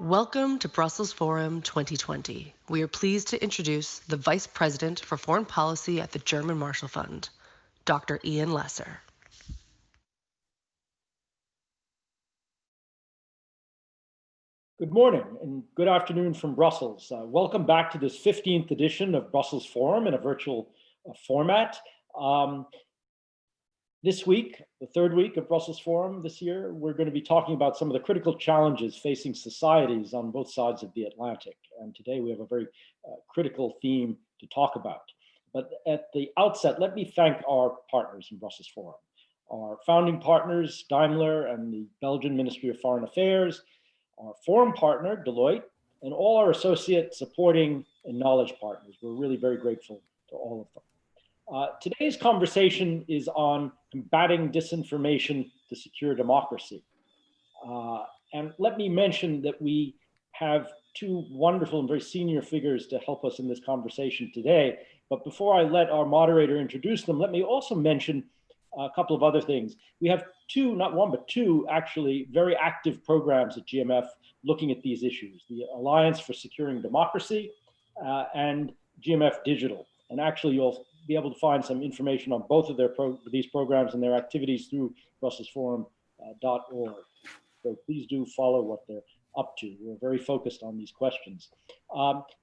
Welcome to Brussels Forum 2020. We are pleased to introduce the Vice President for Foreign Policy at the German Marshall Fund, Dr. Ian Lesser. Good morning and good afternoon from Brussels. Welcome back to this 15th edition of Brussels Forum in a virtual format. This week, the third week of Brussels Forum this year, we're going to be talking about some of the critical challenges facing societies on both sides of the Atlantic. And today we have a very critical theme to talk about. But at the outset, let me thank our partners in Brussels Forum, our founding partners, Daimler and the Belgian Ministry of Foreign Affairs, our forum partner, Deloitte, and all our associate supporting and knowledge partners. We're really very grateful to all of them. Today's conversation is on combating disinformation to secure democracy. And let me mention that we have two wonderful and very senior figures to help us in this conversation today. But before I let our moderator introduce them, let me also mention a couple of other things. We have two, not one, but two actually very active programs at GMF looking at these issues, the Alliance for Securing Democracy and GMF Digital. And actually you'll be able to find some information on both of these programs and their activities through brusselsforum.org. So please do follow what they're up to. We're very focused on these questions.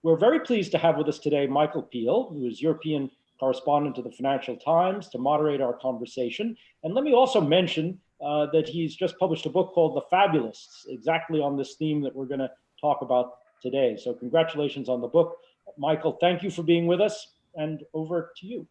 We're very pleased to have with us today Michael Peel, who is European correspondent to the Financial Times, to moderate our conversation. And let me also mention that he's just published a book called The Fabulists, exactly on this theme that we're going to talk about today. So congratulations on the book. Michael, thank you for being with us, and over to you.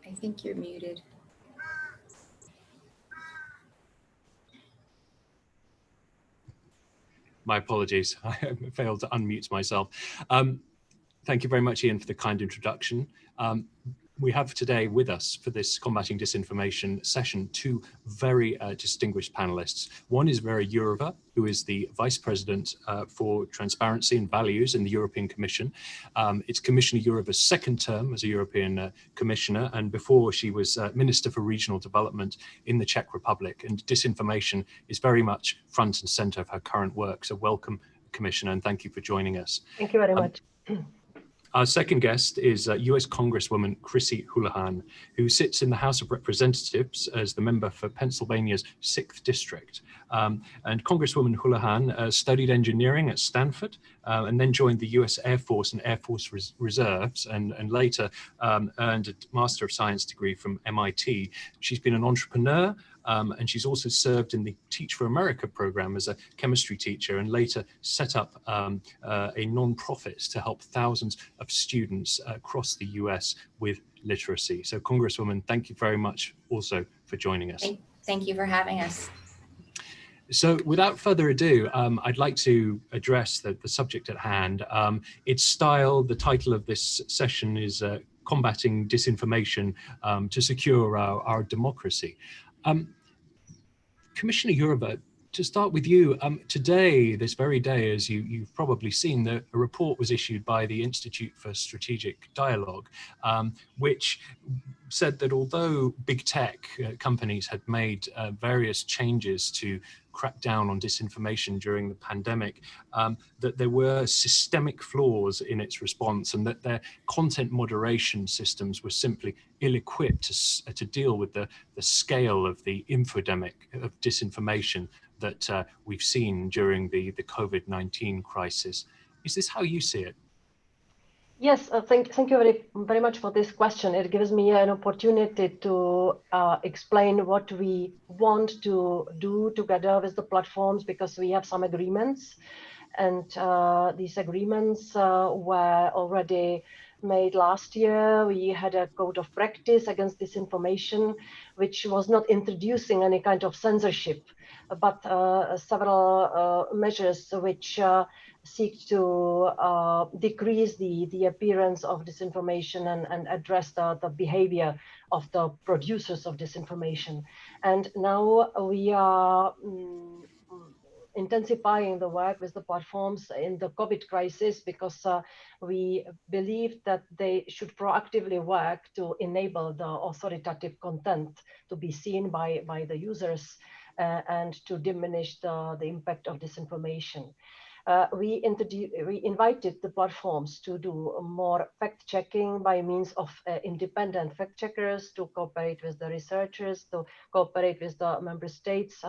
I think you're muted. My apologies, I failed to unmute myself. Thank you very much, Ian, for the kind introduction. We have today with us for this Combating Disinformation session two very distinguished panelists. One is Vєра Jourová, who is the Vice President for Transparency and Values in the European Commission. It's Commissioner Jourová's second term as a European Commissioner, and before she was Minister for Regional Development in the Czech Republic, and disinformation is very much front and center of her current work. So welcome, Commissioner, and thank you for joining us. Thank you very much. Our second guest is US Congresswoman Chrissy Houlahan, who sits in the House of Representatives as the member for Pennsylvania's 6th District. And Congresswoman Houlahan studied engineering at Stanford and then joined the US Air Force and Air Force Reserves and later earned a Master of Science degree from MIT. She's been an entrepreneur, and she's also served in the Teach for America program as a chemistry teacher, and later set up a non-profit to help thousands of students across the US with literacy. So Congresswoman, thank you very much also for joining us. Thank you for having us. So without further ado, I'd like to address the subject at hand. Its style, the title of this session is Combating Disinformation to Secure Our Democracy. Commissioner Jourová, to start with you, today, this very day, as you've probably seen, a report was issued by the Institute for Strategic Dialogue, which said that although big tech companies had made various changes to crack down on disinformation during the pandemic, that there were systemic flaws in its response, and that their content moderation systems were simply ill-equipped to deal with the scale of the infodemic of disinformation that we've seen during the COVID-19 crisis. Is this how you see it? Yes, thank you very much for this question. It gives me an opportunity to explain what we want to do together with the platforms, because we have some agreements, and these agreements were already made last year. We had a code of practice against disinformation, which was not introducing any kind of censorship, but several measures which seek to decrease the appearance of disinformation and address the behavior of the producers of disinformation. And now we are intensifying the work with the platforms in the COVID crisis, because we believe that they should proactively work to enable the authoritative content to be seen by the users and to diminish the impact of disinformation. We invited the platforms to do more fact-checking by means of independent fact-checkers, to cooperate with the researchers, to cooperate with the member states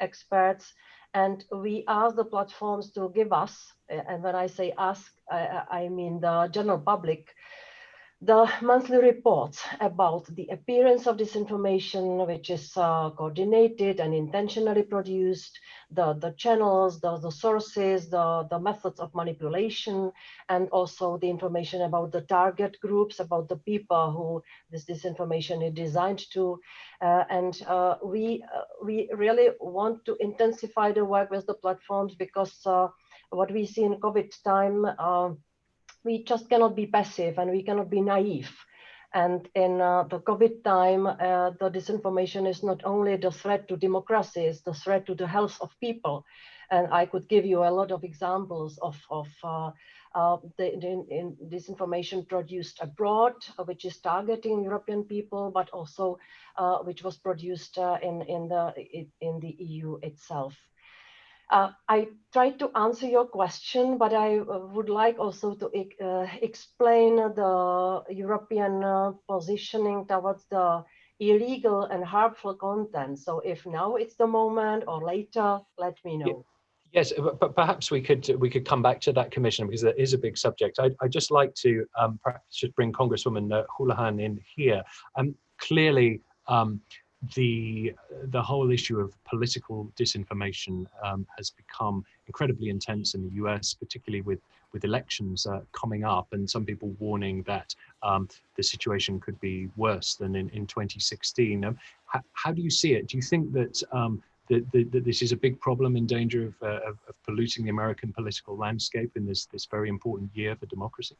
experts. And we asked the platforms to give us, and when I say ask, I mean the general public, the monthly reports about the appearance of disinformation, which is coordinated and intentionally produced, the channels, the sources, the methods of manipulation, and also the information about the target groups, about the people who this disinformation is designed to. We really want to intensify the work with the platforms, because what we see in COVID time, we just cannot be passive and we cannot be naive. And in the COVID time, the disinformation is not only the threat to democracy, it's the threat to the health of people. And I could give you a lot of examples of the disinformation produced abroad, which is targeting European people, but also which was produced in the EU itself. I tried to answer your question, but I would like also to explain the European positioning towards the illegal and harmful content. So if now it's the moment or later, let me know. Yes, but perhaps we could come back to that, Commissioner, because that is a big subject. I'd just like to perhaps just bring Congresswoman Houlahan in here. Clearly, the whole issue of political disinformation has become incredibly intense in the US, particularly with elections coming up, and some people warning that the situation could be worse than in 2016. How do you see it? Do you think that that this is a big problem in danger of polluting the American political landscape in this very important year for democracy?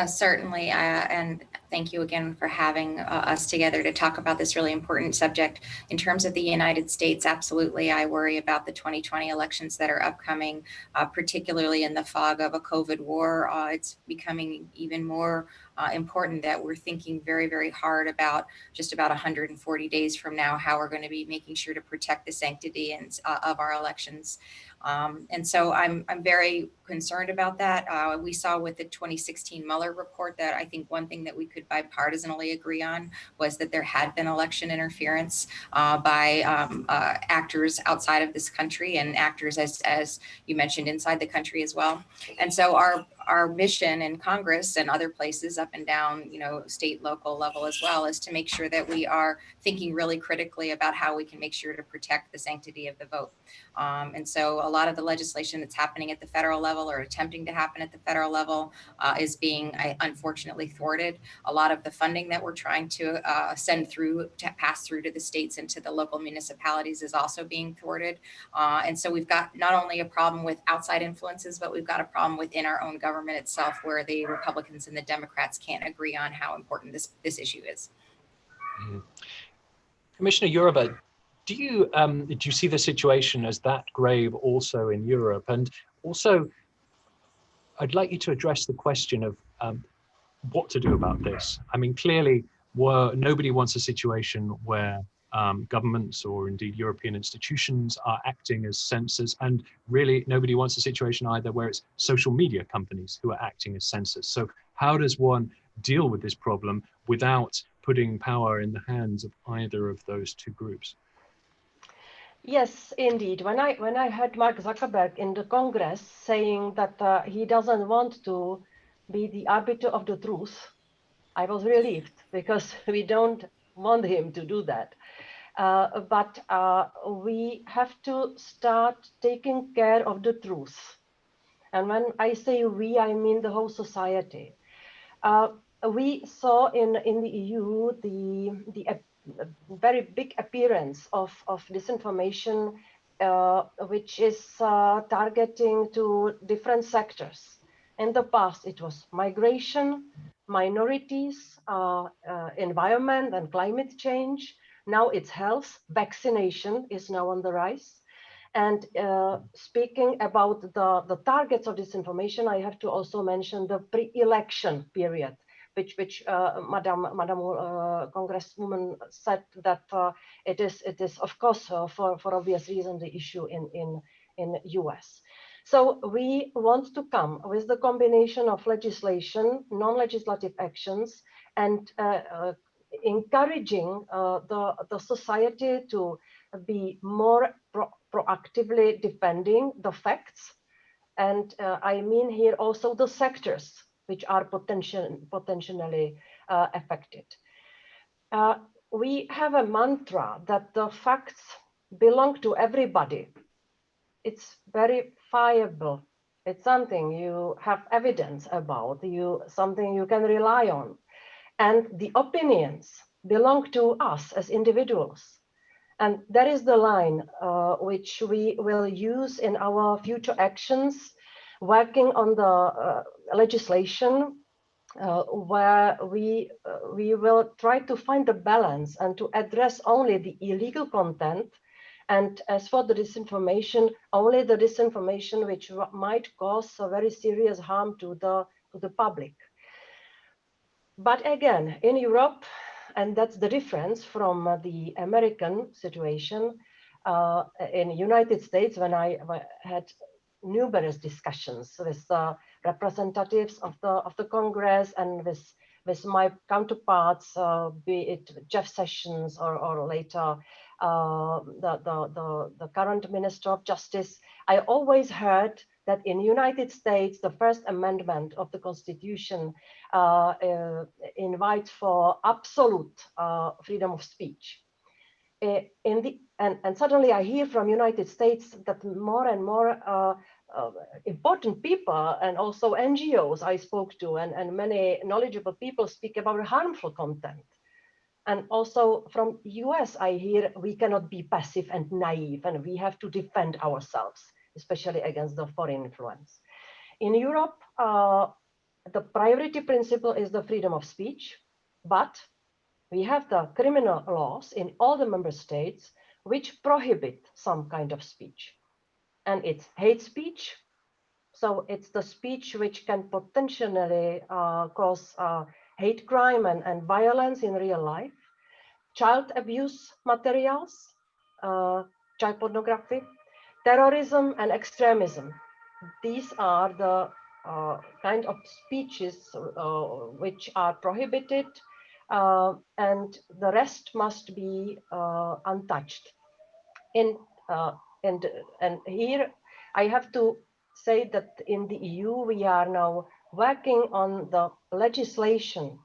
Certainly, and thank you again for having us together to talk about this really important subject. In terms of the United States, absolutely, I worry about the 2020 elections that are upcoming, particularly in the fog of a COVID war. It's becoming even more important that we're thinking very, very hard about just about 140 days from now, how we're going to be making sure to protect the sanctity of our elections. And so I'm very concerned about that. We saw with the 2016 Mueller report that I think one thing that we could bipartisanly agree on was that there had been election interference by actors outside of this country and actors, as you mentioned, inside the country as well. And so our mission in Congress and other places up and down, state, local level as well, is to make sure that we are thinking really critically about how we can make sure to protect the sanctity of the vote. And so a lot of the legislation that's happening at the federal level or attempting to happen at the federal level is being unfortunately thwarted. A lot of the funding that we're trying to pass through to the states and to the local municipalities is also being thwarted. And so we've got not only a problem with outside influences, but we've got a problem within our own government itself, where the Republicans and the Democrats can't agree on how important this issue is. Commissioner Jourová, do you see the situation as that grave also in Europe? And also, I'd like you to address the question of what to do about this. I mean, clearly, nobody wants a situation where governments or indeed European institutions are acting as censors, and really nobody wants a situation either where it's social media companies who are acting as censors. So how does one deal with this problem without putting power in the hands of either of those two groups? Yes, indeed. When I heard Mark Zuckerberg in the Congress saying that he doesn't want to be the arbiter of the truth, I was relieved, because we don't want him to do that. But we have to start taking care of the truth. And when I say we, I mean the whole society. We saw in the EU the very big appearance of disinformation which is targeting to different sectors. In the past, it was migration, minorities, environment and climate change. Now it's health, vaccination is now on the rise. And speaking about the targets of disinformation, I have to also mention the pre-election period, which Madam Congresswoman said that it is of course for obvious reason the issue in US. So we want to come with the combination of legislation, non-legislative actions, and encouraging the society to be more proactively defending the facts. And I mean here also the sectors which are potentially affected. We have a mantra that the facts belong to everybody. It's verifiable. It's something you have evidence about, something you can rely on. And the opinions belong to us as individuals. And that is the line which we will use in our future actions, working on the legislation where we will try to find a balance and to address only the illegal content. And as for the disinformation, only the disinformation which might cause a very serious harm to the public. But again, in Europe, and that's the difference from the American situation, in the United States, when I had numerous discussions with representatives of the Congress and with my counterparts, be it Jeff Sessions or later the current Minister of Justice, I always heard that in the United States, the First Amendment of the Constitution invites for absolute freedom of speech. And suddenly I hear from United States that more and more important people and also NGOs I spoke to and many knowledgeable people speak about harmful content. And also from US, I hear we cannot be passive and naive and we have to defend ourselves, especially against the foreign influence. In Europe, the priority principle is the freedom of speech, but we have the criminal laws in all the member states which prohibit some kind of speech. And it's hate speech. So it's the speech which can potentially cause hate crime and violence in real life, child abuse materials, child pornography, terrorism and extremism. These are the kind of speeches which are prohibited, and the rest must be untouched. And here I have to say that in the EU we are now working on the legislation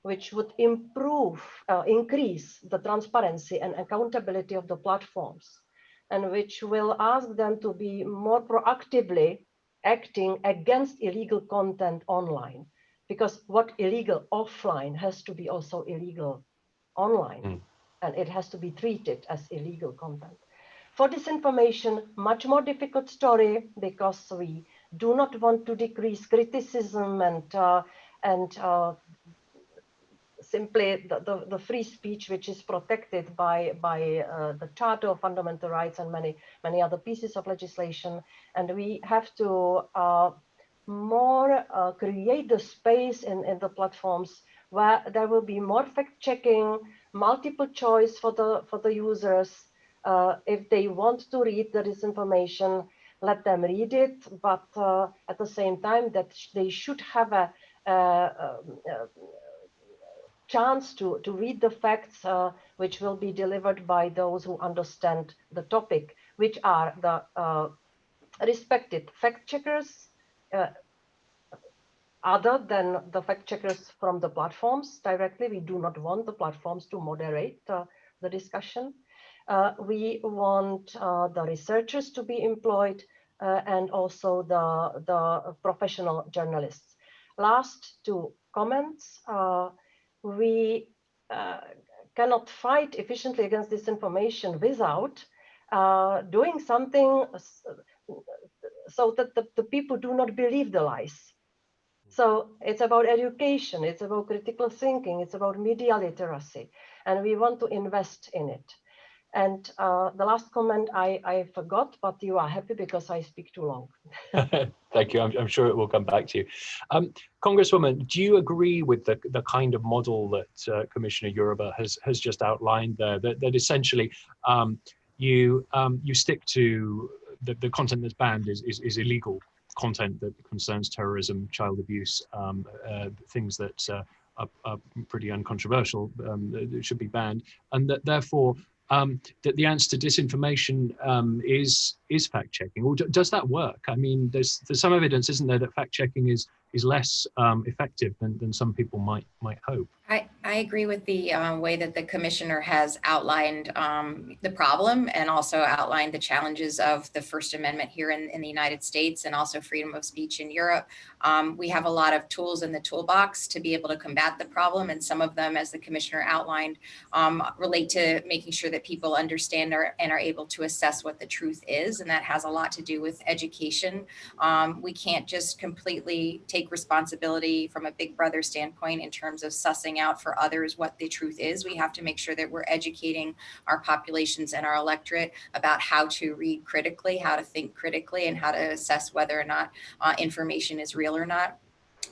which would increase the transparency and accountability of the platforms, and which will ask them to be more proactively acting against illegal content online. Because what illegal offline has to be also illegal online, and it has to be treated as illegal content. For disinformation, much more difficult story, because we do not want to decrease criticism and simply the free speech which is protected by the Charter of Fundamental Rights and many other pieces of legislation. And we have to more create the space in the platforms where there will be more fact-checking, multiple choice for the users. If they want to read the disinformation, let them read it, but at the same time that they should have a chance to read the facts which will be delivered by those who understand the topic, which are the respected fact checkers, other than the fact checkers from the platforms directly. We do not want the platforms to moderate the discussion. We want the researchers to be employed and also the professional journalists. Last two comments. We cannot fight efficiently against disinformation without doing something so that the people do not believe the lies. So it's about education, it's about critical thinking, it's about media literacy, and we want to invest in it. And the last comment I forgot, but you are happy because I speak too long. Thank you. I'm sure it will come back to you. Congresswoman, do you agree with the kind of model that Commissioner Jourová has just outlined there, that essentially you stick to the content that's banned is illegal content that concerns terrorism, child abuse, things that are pretty uncontroversial, that should be banned, and that therefore that the answer to disinformation is fact-checking? Or does that work? I mean, there's some evidence, isn't there, that fact-checking is less effective than some people might hope. I agree with the way that the commissioner has outlined the problem and also outlined the challenges of the First Amendment here in the United States and also freedom of speech in Europe. We have a lot of tools in the toolbox to be able to combat the problem, and some of them, as the commissioner outlined, relate to making sure that people understand and are able to assess what the truth is, and that has a lot to do with education. We can't just completely take responsibility from a big brother standpoint in terms of sussing out for others what the truth is. We have to make sure that we're educating our populations and our electorate about how to read critically, how to think critically, and how to assess whether or not information is real or not.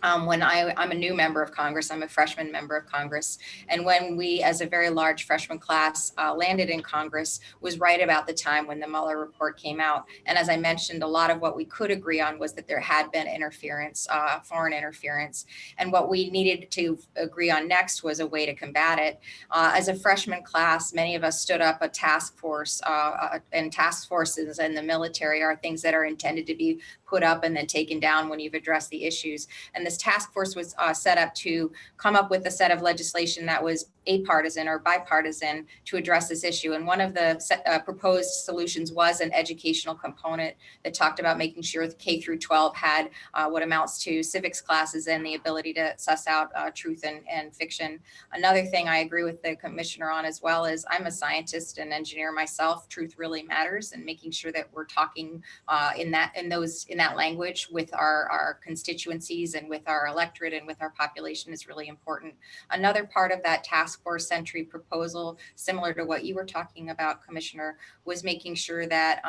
When I'm a new member of Congress, I'm a freshman member of Congress. And when we, as a very large freshman class, landed in Congress was right about the time when the Mueller report came out. And as I mentioned, a lot of what we could agree on was that there had been interference, foreign interference. And what we needed to agree on next was a way to combat it. As a freshman class, many of us stood up a task force, and task forces in the military are things that are intended to be put up and then taken down when you've addressed the issues. And this task force was set up to come up with a set of legislation that was apartisan or bipartisan to address this issue. And one of the proposed solutions was an educational component that talked about making sure the K through 12 had what amounts to civics classes and the ability to suss out truth and fiction. Another thing I agree with the commissioner on as well is I'm a scientist and engineer myself. Truth really matters, and making sure that we're talking in that language with our constituencies and with our electorate and with our population is really important. Another part of that task force century proposal, similar to what you were talking about, Commissioner, was making sure that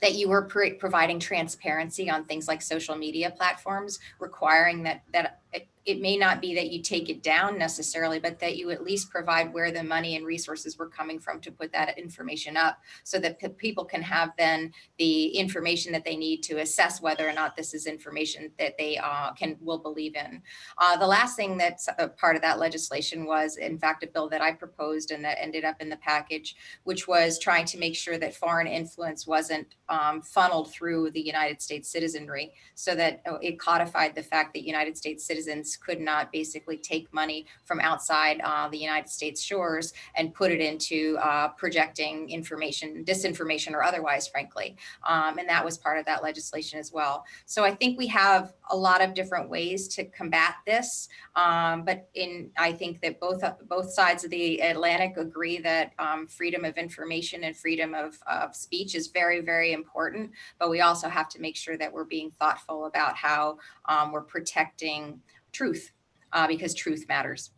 that you were providing transparency on things like social media platforms, requiring that it may not be that you take it down necessarily, but that you at least provide where the money and resources were coming from to put that information up, so that people can have then the information that they need to assess whether or not this is information that they will believe in. The last thing that's a part of that legislation was, in fact, a bill that I proposed and that ended up in the package, which was trying to make sure that foreign influence wasn't funneled through the United States citizenry, so that it codified the fact that United States citizens could not basically take money from outside the United States shores and put it into projecting information, disinformation or otherwise, frankly. And that was part of that legislation as well. So I think we have a lot of different ways to combat this. But I think that both sides of the Atlantic agree that freedom of information and freedom of speech is very, very important. But we also have to make sure that we're being thoughtful about how we're protecting truth, because truth matters.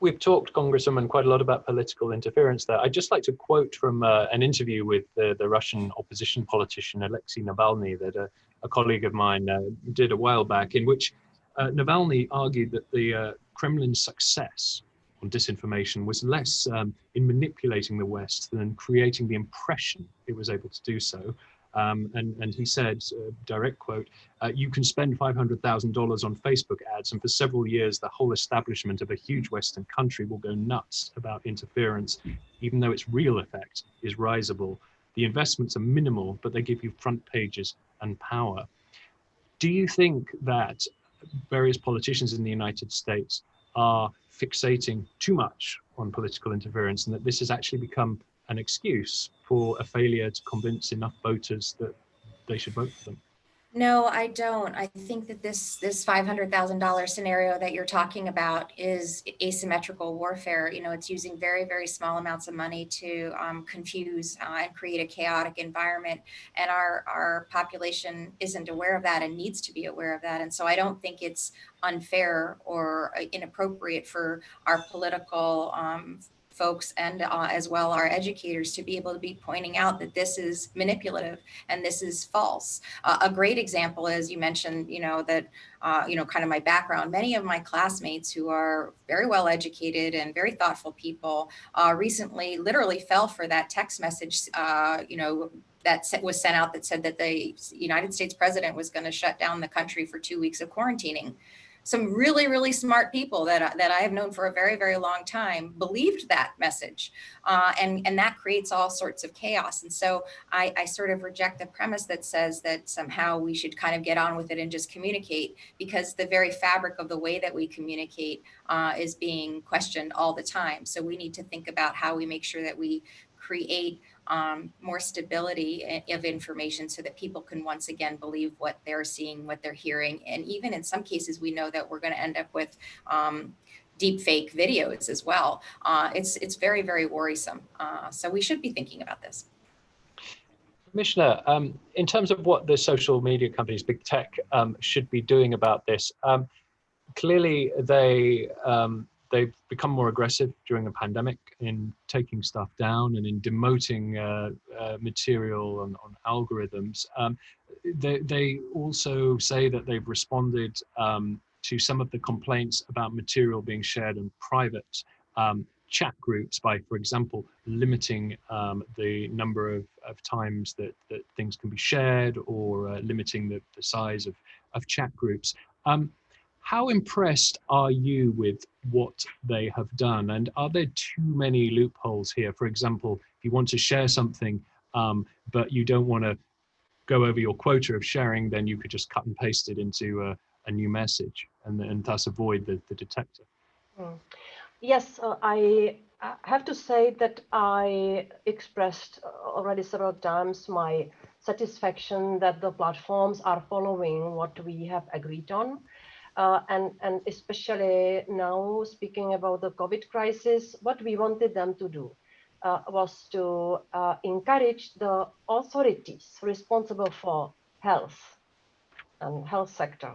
We've talked, Congresswoman, quite a lot about political interference there. I'd just like to quote from an interview with the Russian opposition politician Alexei Navalny that a colleague of mine did a while back, in which Navalny argued that the Kremlin's success on disinformation was less in manipulating the West than creating the impression it was able to do so. And he said, direct quote, you can spend $500,000 on Facebook ads, and for several years, the whole establishment of a huge Western country will go nuts about interference, even though its real effect is risible. The investments are minimal, but they give you front pages and power. Do you think that various politicians in the United States are fixating too much on political interference, and that this has actually become an excuse for a failure to convince enough voters that they should vote for them? No, I don't. I think that this $500,000 scenario that you're talking about is asymmetrical warfare. You know, it's using very, very small amounts of money to confuse and create a chaotic environment. And our population isn't aware of that and needs to be aware of that. And so I don't think it's unfair or inappropriate for our political folks and as well our educators to be able to be pointing out that this is manipulative and this is false. A great example is you mentioned, you know, that, you know, kind of my background. Many of my classmates who are very well educated and very thoughtful people recently literally fell for that text message, you know, that was sent out that said that the United States president was going to shut down the country for 2 weeks of quarantining. Some really, really smart people that I have known for a very, very long time believed that message. And that creates all sorts of chaos. And so I sort of reject the premise that says that somehow we should kind of get on with it and just communicate, because the very fabric of the way that we communicate is being questioned all the time. So we need to think about how we make sure that we create more stability of information so that people can once again believe what they're seeing, what they're hearing. And even in some cases, we know that we're going to end up with deep fake videos as well. It's very, very worrisome. So we should be thinking about this. Commissioner, in terms of what the social media companies, big tech, should be doing about this, clearly they've become more aggressive during the pandemic in taking stuff down and in demoting material on algorithms. They also say that they've responded to some of the complaints about material being shared in private chat groups by, for example, limiting the number of times that things can be shared, or limiting the size of chat groups. How impressed are you with what they have done? And are there too many loopholes here? For example, if you want to share something, but you don't want to go over your quota of sharing, then you could just cut and paste it into a new message and thus avoid the detector. Yes, I have to say that I expressed already several times my satisfaction that the platforms are following what we have agreed on. And especially now, speaking about the COVID crisis, what we wanted them to do was to encourage the authorities responsible for health and health sector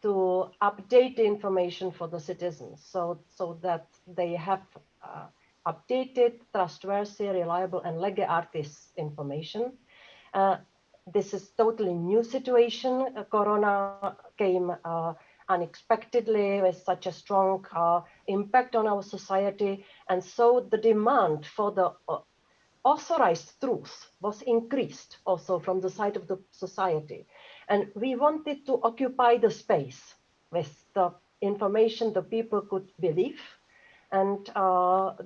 to update the information for the citizens, so that they have updated, trustworthy, reliable, and lege artis information. This is totally new situation. Corona came unexpectedly with such a strong impact on our society. And so the demand for the authorized truth was increased also from the side of the society. And we wanted to occupy the space with the information the people could believe, and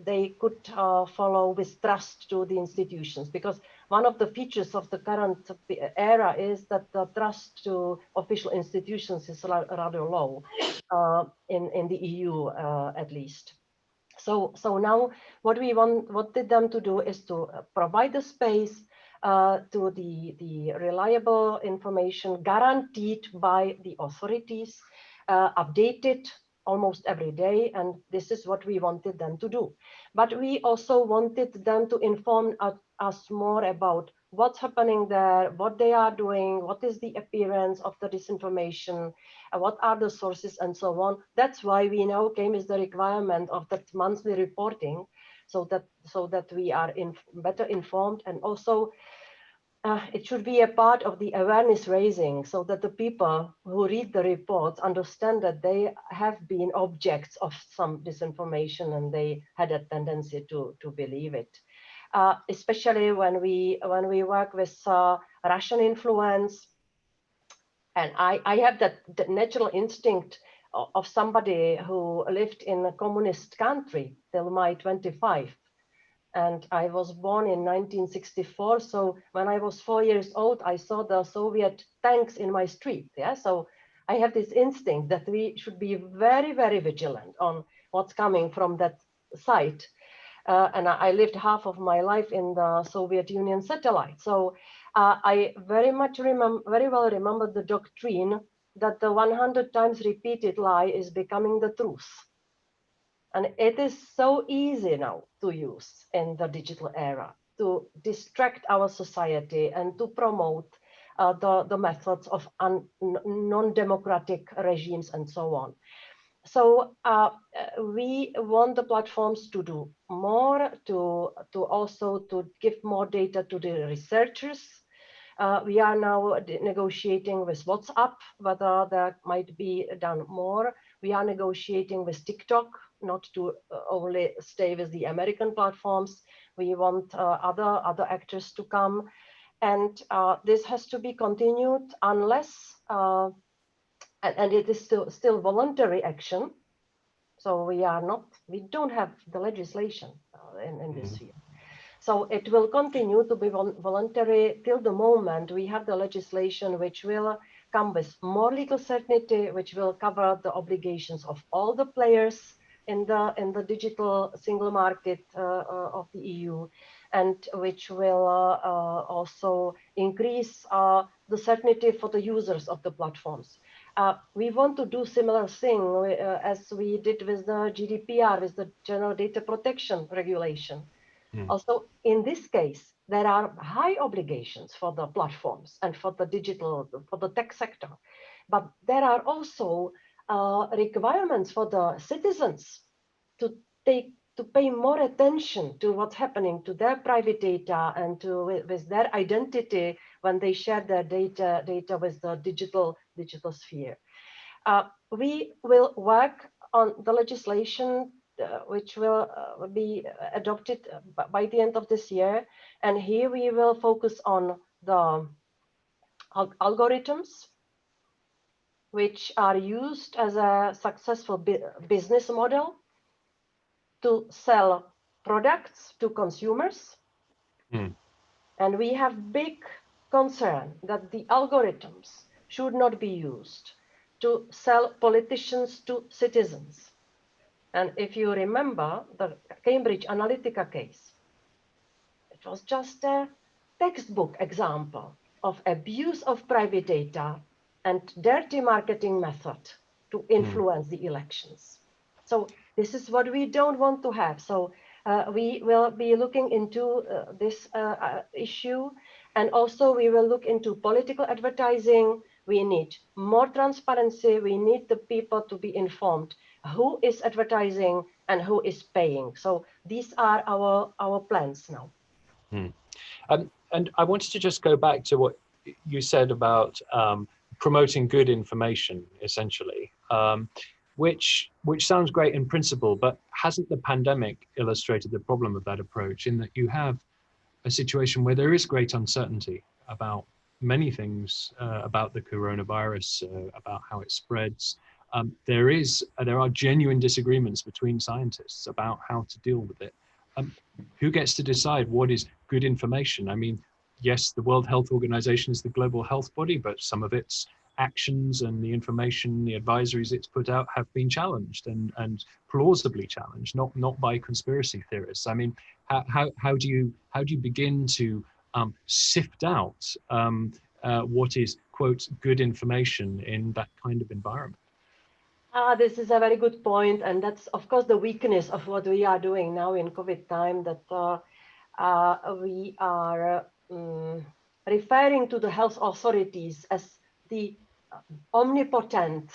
they could follow with trust to the institutions, because one of the features of the current era is that the trust to official institutions is rather low in the EU, at least. So now what we wanted them to do is to provide the space to the reliable information guaranteed by the authorities, updated almost every day, and this is what we wanted them to do. But we also wanted them to inform us more about what's happening there, what they are doing, what is the appearance of the disinformation, what are the sources, and so on. That's why we now came with the requirement of that monthly reporting, so that we are better informed, and also it should be a part of the awareness raising, so that the people who read the reports understand that they have been objects of some disinformation and they had a tendency to believe it. Especially when we work with Russian influence, and I have that natural instinct of somebody who lived in a communist country till my 25. And I was born in 1964. So when I was 4 years old, I saw the Soviet tanks in my street. Yeah, so I have this instinct that we should be very, very vigilant on what's coming from that site. And I lived half of my life in the Soviet Union satellite. So I very well remember the doctrine that the 100 times repeated lie is becoming the truth. And it is so easy now to use in the digital era to distract our society and to promote the methods of non-democratic regimes and so on. So we want the platforms to do more, to also to give more data to the researchers. We are now negotiating with WhatsApp whether there might be done more. We are negotiating with TikTok not to only stay with the American platforms. We want other actors to come, and this has to be continued unless and it is still voluntary action. So we don't have the legislation in this field. So it will continue to be voluntary till the moment we have the legislation which will come with more legal certainty, which will cover the obligations of all the players in the digital single market of the EU, and which will also increase the certainty for the users of the platforms. We want to do similar thing as we did with the GDPR, with the General Data Protection Regulation. Also, in this case, there are high obligations for the platforms and for the tech sector, but there are also requirements for the citizens to pay more attention to what's happening to their private data and with their identity when they share their data with the digital sphere. We will work on the legislation which will be adopted by the end of this year. And here we will focus on the algorithms which are used as a successful business model to sell products to consumers. And we have big concern that the algorithms should not be used to sell politicians to citizens. And if you remember the Cambridge Analytica case, it was just a textbook example of abuse of private data and dirty marketing method to influence the elections. So this is what we don't want to have. So we will be looking into this issue, and also we will look into political advertising. We need more transparency. We need the people to be informed who is advertising and who is paying. So these are our plans now. And I wanted to just go back to what you said about promoting good information, essentially, which sounds great in principle, but hasn't the pandemic illustrated the problem of that approach, in that you have a situation where there is great uncertainty about many things, about the coronavirus, about how it spreads. There are genuine disagreements between scientists about how to deal with it. Who gets to decide what is good information? I mean, yes, the World Health Organization is the global health body, but some of its actions and the information, the advisories it's put out have been challenged and plausibly challenged, not by conspiracy theorists. I mean, how do you begin to sift out what is, quote, good information in that kind of environment? This is a very good point, and that's of course the weakness of what we are doing now in COVID time, that we are referring to the health authorities as the omnipotent,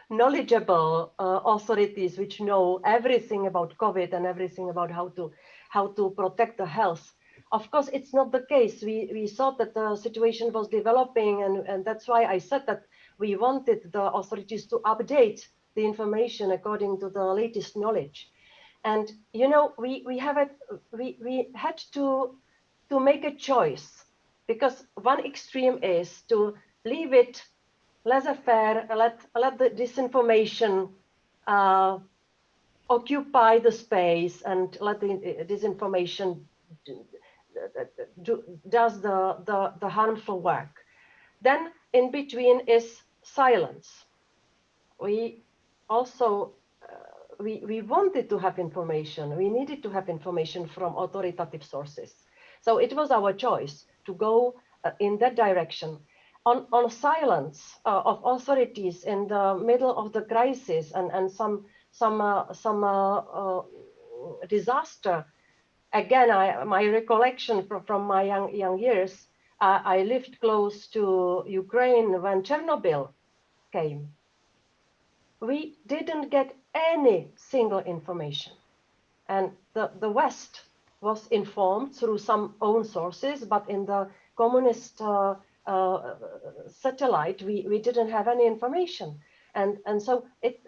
knowledgeable authorities which know everything about COVID and everything about how to protect the health. Of course, it's not the case. We thought that the situation was developing, and that's why I said that we wanted the authorities to update the information according to the latest knowledge. And you know, we had to make a choice, because one extreme is to leave it laissez-faire, let the disinformation occupy the space and let the disinformation does the harmful work. Then in between is silence. We also we wanted to have information. We needed to have information from authoritative sources. So it was our choice to go in that direction. On silence of authorities in the middle of the crisis and some disaster. Again, my recollection from my young years, I lived close to Ukraine when Chernobyl came. We didn't get any single information. And the West was informed through some own sources, but in the communist satellite, we didn't have any information. And so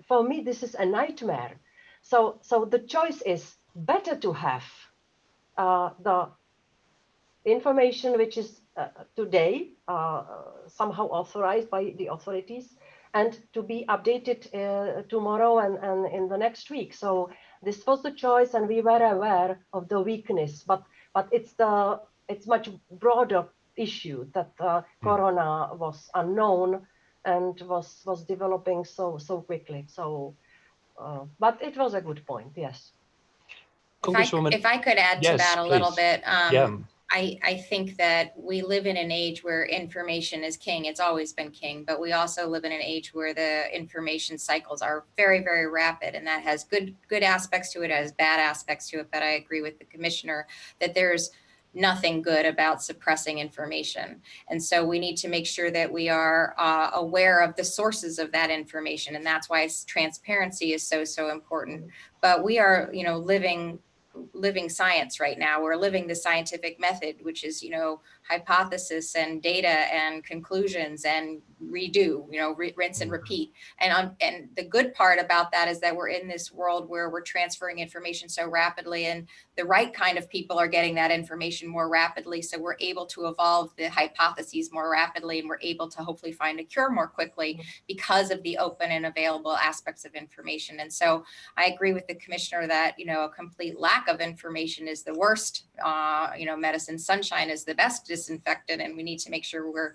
for me, this is a nightmare. So the choice is better to have the information which is today somehow authorized by the authorities and to be updated tomorrow and in the next week. So this was the choice, and we were aware of the weakness, but it's much broader issue that Corona was unknown and was developing so quickly. So, but it was a good point, yes. If I could add to that a little bit, Yeah. I think that we live in an age where information is king. It's always been king, but we also live in an age where the information cycles are very, very rapid, and that has good aspects to it, has bad aspects to it. But I agree with the commissioner that there's nothing good about suppressing information. And so we need to make sure that we are aware of the sources of that information. And that's why transparency is so important. But we are, living science right now. We're living the scientific method, which is, hypothesis and data and conclusions and redo, rinse and repeat. And the good part about that is that we're in this world where we're transferring information so rapidly, and the right kind of people are getting that information more rapidly. So we're able to evolve the hypotheses more rapidly, and we're able to hopefully find a cure more quickly because of the open and available aspects of information. And so I agree with the commissioner that, a complete lack of information is the worst, medicine. Sunshine is the best disinfectant, and we need to make sure we're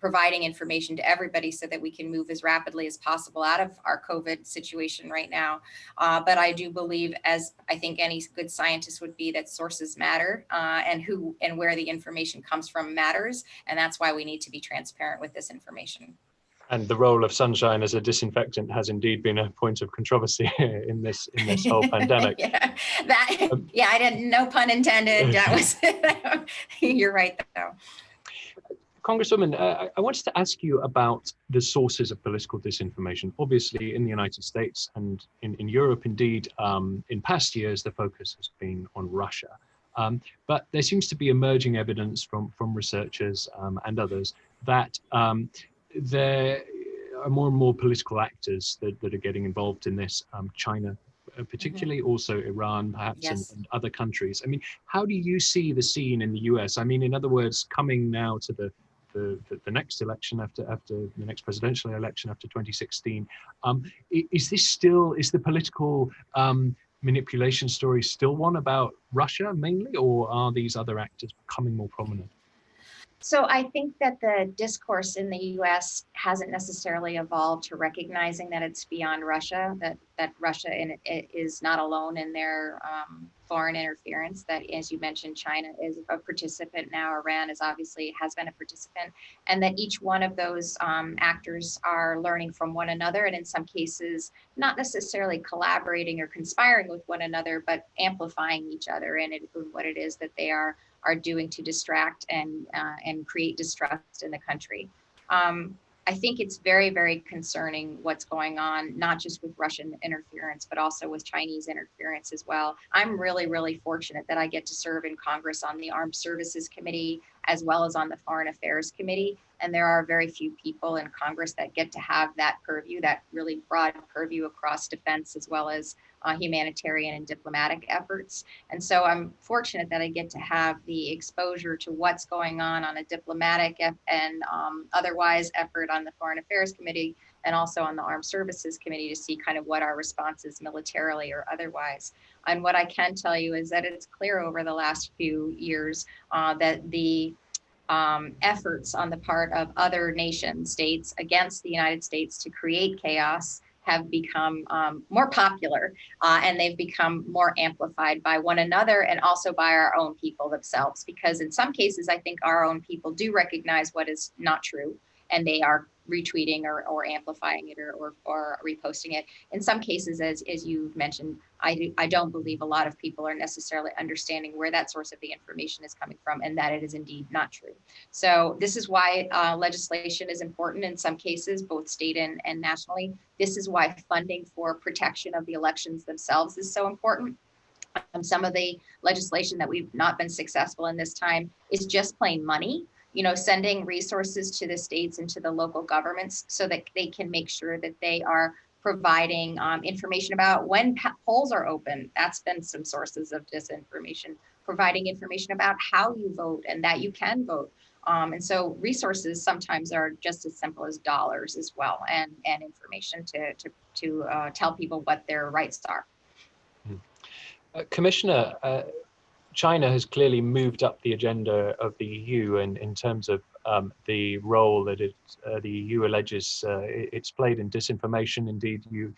providing information to everybody so that we can move as rapidly as possible out of our COVID situation right now. But I do believe, as I think any good scientist would be, that sources matter, and who and where the information comes from matters. And that's why we need to be transparent with this information. And the role of sunshine as a disinfectant has indeed been a point of controversy in this whole pandemic. I didn't, no pun intended. That was, you're right though. Congresswoman, I wanted to ask you about the sources of political disinformation. Obviously, in the United States and in Europe, indeed, in past years, the focus has been on Russia. But there seems to be emerging evidence from researchers and others that there are more and more political actors that are getting involved in this. China, particularly, also Iran, perhaps, yes. and other countries. I mean, how do you see the scene in the US? I mean, in other words, coming now to the next election after the next presidential election after 2016, is the political manipulation story still one about Russia mainly, or are these other actors becoming more prominent? So I think that the discourse in the U.S. hasn't necessarily evolved to recognizing that it's beyond Russia, that Russia is not alone in their foreign interference, that, as you mentioned, China is a participant now, Iran has been a participant, and that each one of those actors are learning from one another, and in some cases, not necessarily collaborating or conspiring with one another, but amplifying each other in what it is that they are doing to distract and create distrust in the country. I think it's very, very concerning what's going on, not just with Russian interference, but also with Chinese interference as well. I'm really, really fortunate that I get to serve in Congress on the Armed Services Committee, as well as on the Foreign Affairs Committee. And there are very few people in Congress that get to have that purview, that really broad purview across defense, as well as humanitarian and diplomatic efforts. And so I'm fortunate that I get to have the exposure to what's going on a diplomatic and otherwise effort on the Foreign Affairs Committee, and also on the Armed Services Committee, to see kind of what our response is militarily or otherwise. And what I can tell you is that it's clear over the last few years that the efforts on the part of other nation states against the United States to create chaos have become more popular, and they've become more amplified by one another and also by our own people themselves. Because in some cases, I think our own people do recognize what is not true, and they are retweeting or amplifying it or reposting it. In some cases, as you mentioned, I don't believe a lot of people are necessarily understanding where that source of the information is coming from and that it is indeed not true. So this is why legislation is important in some cases, both state and nationally. This is why funding for protection of the elections themselves is so important. Some of the legislation that we've not been successful in this time is just plain money, sending resources to the states and to the local governments so that they can make sure that they are providing information about when polls are open. That's been some sources of disinformation, providing information about how you vote and that you can vote. And so resources sometimes are just as simple as dollars as well, and information to tell people what their rights are. Commissioner, China has clearly moved up the agenda of the EU in terms of the role that the EU alleges it's played in disinformation. Indeed, you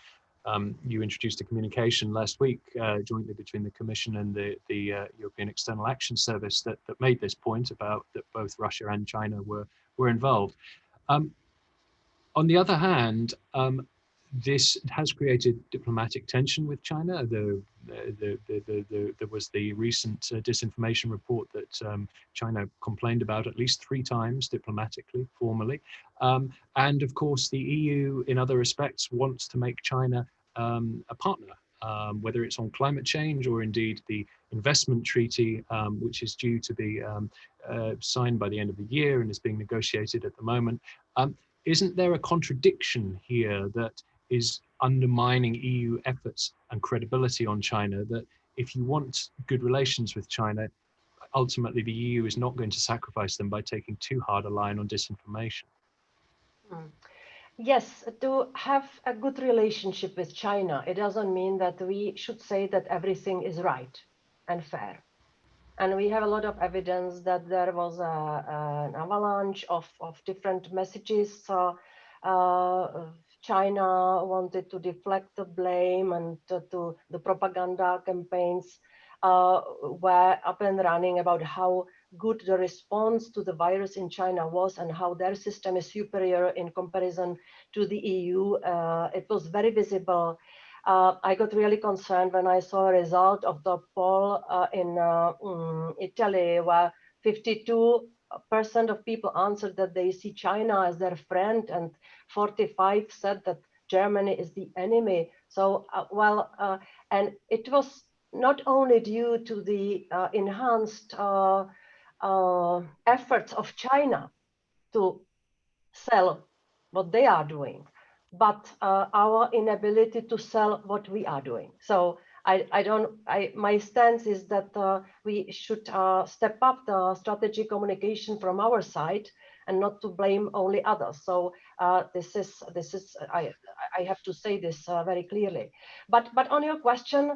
introduced a communication last week jointly between the Commission and the European External Action Service that made this point about that both Russia and China were involved. On the other hand, this has created diplomatic tension with China. There was the recent disinformation report that China complained about at least 3 times diplomatically, formally. And of course, the EU, in other respects, wants to make China a partner, whether it's on climate change or indeed the investment treaty, which is due to be signed by the end of the year and is being negotiated at the moment. Isn't there a contradiction here that is undermining EU efforts and credibility on China, that if you want good relations with China, ultimately the EU is not going to sacrifice them by taking too hard a line on disinformation? Yes, to have a good relationship with China, it doesn't mean that we should say that everything is right and fair. And we have a lot of evidence that there was an avalanche of different messages. China wanted to deflect the blame, and the propaganda campaigns were up and running about how good the response to the virus in China was and how their system is superior in comparison to the EU. It was very visible. I got really concerned when I saw a result of the poll in Italy, where 52% of people answered that they see China as their friend, and 45% said that Germany is the enemy. So, and it was not only due to the enhanced efforts of China to sell what they are doing, but our inability to sell what we are doing. So my stance is that we should step up the strategy communication from our side and not to blame only others. So this is I have to say this very clearly. But on your question,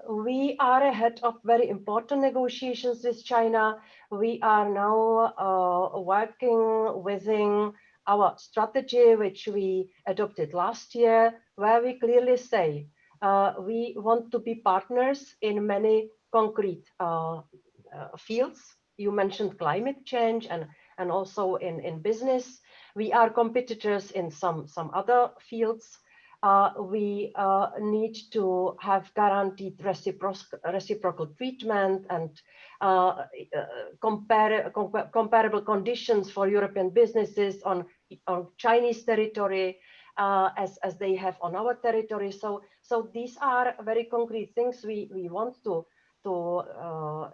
we are ahead of very important negotiations with China. We are now working within our strategy, which we adopted last year, where we clearly say we want to be partners in many concrete fields. You mentioned climate change and also in business. We are competitors in some other fields. We need to have guaranteed reciprocal treatment and comparable conditions for European businesses on Chinese territory as they have on our territory. So these are very concrete things we want to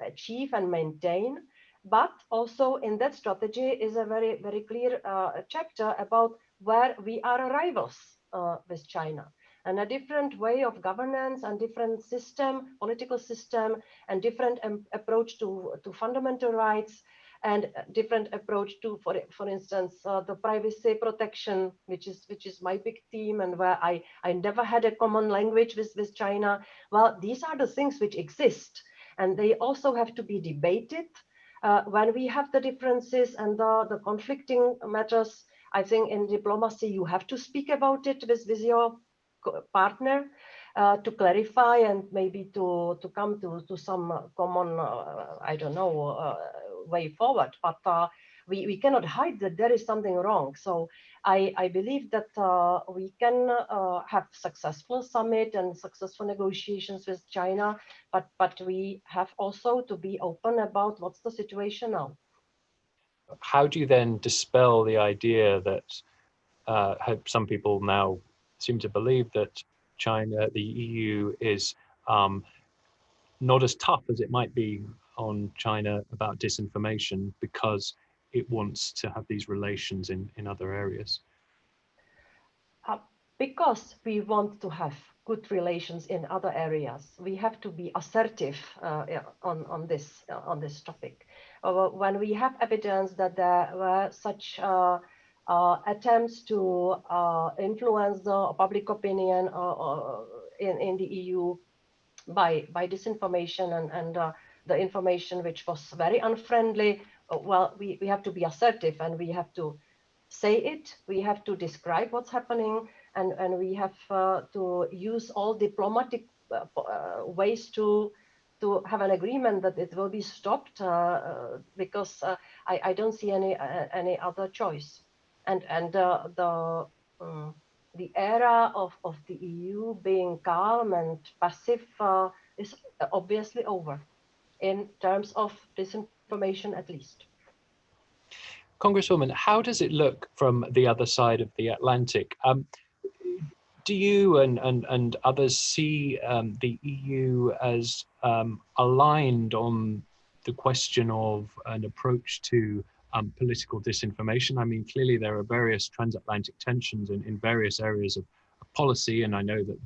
achieve and maintain. But also in that strategy is a very, very clear chapter about where we are rivals with China, and a different way of governance and different system, political system, and different approach to fundamental rights, and different approach to, for instance, the privacy protection, which is my big theme, and where I never had a common language with China. Well, these are the things which exist, and they also have to be debated when we have the differences and the conflicting matters. I think in diplomacy, you have to speak about it with your partner to clarify and maybe to come to some common, I don't know, way forward. But we cannot hide that there is something wrong. So I believe that we can have successful summit and successful negotiations with China, but we have also to be open about what's the situation now. How do you then dispel the idea that some people now seem to believe that China, the EU, is not as tough as it might be on China about disinformation because it wants to have these relations in other areas? Because we want to have good relations in other areas, we have to be assertive on this topic. When we have evidence that there were such attempts to influence the public opinion in the EU by disinformation and the information which was very unfriendly, well, we have to be assertive and we have to say it, we have to describe what's happening, and we have to use all diplomatic ways to have an agreement that it will be stopped because I don't see any other choice. And the era of the EU being calm and passive is obviously over in terms of disinformation, at least. Congresswoman, how does it look from the other side of the Atlantic? Do you and others see the EU as aligned on the question of an approach to political disinformation? I mean, clearly there are various transatlantic tensions in various areas of policy, and I know that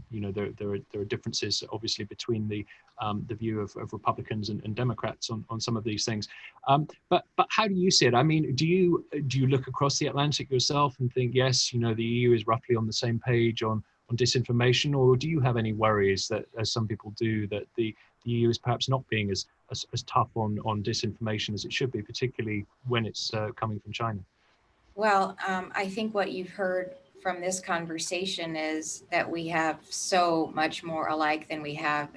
there are differences obviously between the view of Republicans and Democrats on some of these things. But how do you see it? I mean, do you look across the Atlantic yourself and think, yes, the EU is roughly on the same page on disinformation, or do you have any worries that, as some people do, that the EU is perhaps not being as tough on disinformation as it should be, particularly when it's coming from China? Well, I think what you've heard from this conversation is that we have so much more alike than we have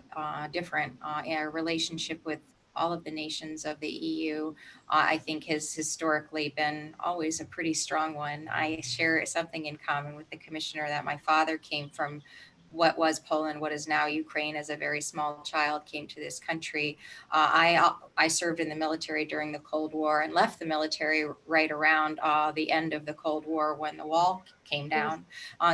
different in our relationship with all of the nations of the EU. I think has historically been always a pretty strong one. I share something in common with the commissioner that my father came from what was Poland, what is now Ukraine, as a very small child, came to this country. I served in the military during the Cold War and left the military right around the end of the Cold War when the wall came down.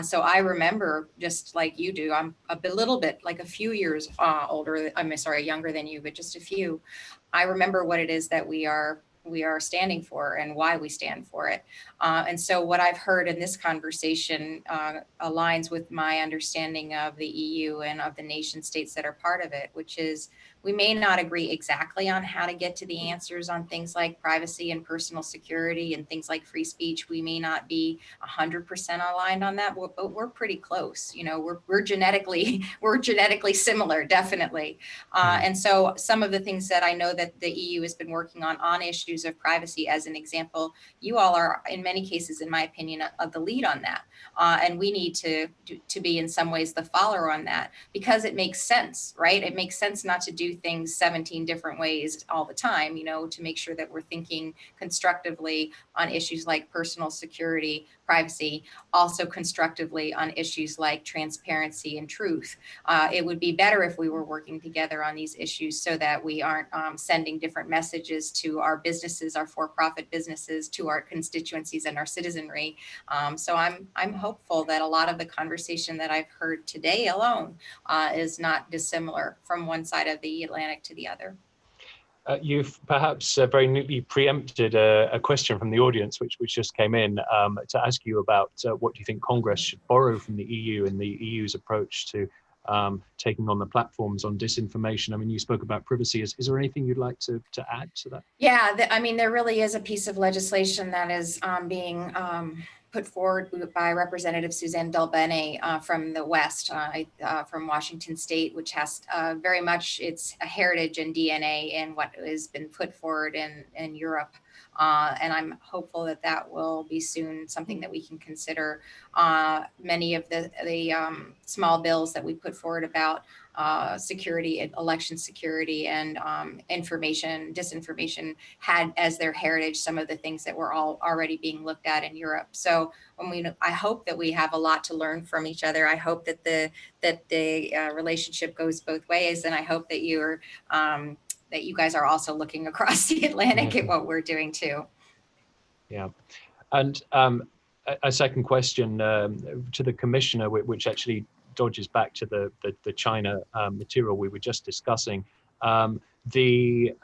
So I remember, just like you do, I'm a little bit, like a few years older, I'm sorry, younger than you, but just a few. I remember what it is that we are standing for and why we stand for it. And so what I've heard in this conversation aligns with my understanding of the EU and of the nation states that are part of it, which is we may not agree exactly on how to get to the answers on things like privacy and personal security and things like free speech. We may not be 100% aligned on that, but we're pretty close. We're genetically similar, definitely. And so some of the things that I know that the EU has been working on issues of privacy, as an example, you all are in many cases, in my opinion, of the lead on that. And we need to be in some ways the follower on that, because it makes sense, right? It makes sense not to do things 17 different ways all the time, to make sure that we're thinking constructively on issues like personal security, privacy, also constructively on issues like transparency and truth. It would be better if we were working together on these issues so that we aren't sending different messages to our businesses, our for-profit businesses, to our constituencies and our citizenry. So I'm hopeful that a lot of the conversation that I've heard today alone is not dissimilar from one side of the Atlantic to the other. You've perhaps very neatly preempted a question from the audience, which just came in, to ask you about what do you think Congress should borrow from the EU and the EU's approach to taking on the platforms on disinformation. I mean, you spoke about privacy. Is there anything you'd like to add to that? Yeah, I mean, there really is a piece of legislation that is being put forward by Representative Suzanne Delbene from the West, from Washington State, which has very much its heritage and DNA in what has been put forward in Europe. And I'm hopeful that that will be soon something that we can consider. Many of the small bills that we put forward about security, election security, and disinformation had as their heritage some of the things that were already being looked at in Europe. So I hope that we have a lot to learn from each other. I hope that the relationship goes both ways, and I hope that that you guys are also looking across the Atlantic at what we're doing too. Yeah, and a second question to the commissioner, which actually dodges back to the China material we were just discussing. The